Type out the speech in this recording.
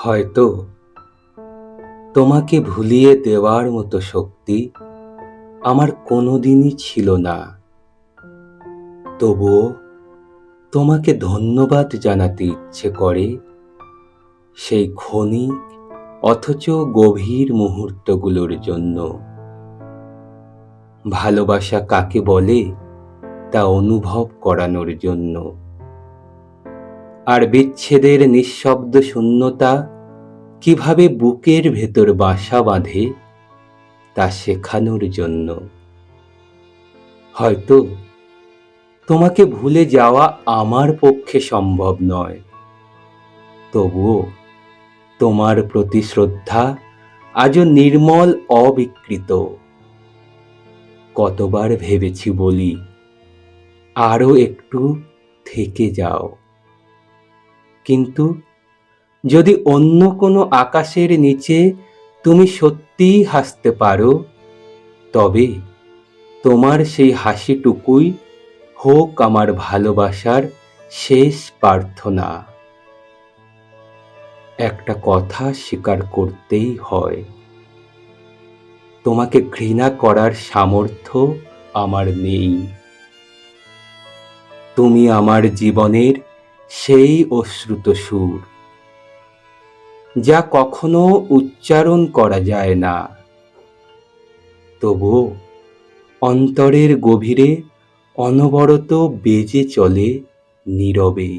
হয়তো তোমাকে ভুলিয়ে দেওয়ার মতো শক্তি আমার কোনোদিনই ছিল না। তবুও তোমাকে ধন্যবাদ জানাতে ইচ্ছে করে সেই ক্ষণিক অথচ গভীর মুহূর্তগুলোর জন্য। ভালোবাসা কাকে বলে তা অনুভব করানোর জন্য, আর বিচ্ছেদের নিঃশব্দ শূন্যতা কিভাবে বুকের ভেতর বাসা বাঁধে তা শেখানোর জন্য। হয়তো তোমাকে ভুলে যাওয়া আমার পক্ষে সম্ভব নয়, তবুও তোমার প্রতি শ্রদ্ধা আজও নির্মল অবিকৃত। কতবার ভেবেছি বলি আরো একটু থেকে যাও, কিন্তু যদি অন্য কোনো আকাশের নিচে তুমি সত্যিই হাসতে পারো, তবে তোমার সেই হাসিটুকুই হোক আমার ভালোবাসার শেষ প্রার্থনা। একটা কথা স্বীকার করতেই হয়, তোমাকে ঘৃণা করার সামর্থ্য আমার নেই। তুমি আমার জীবনের সেই অশ্রুত সুর, যা কখনো উচ্চারণ করা যায় না, তবুও অন্তরের গভীরে অনবরত বেজে চলে নীরবে।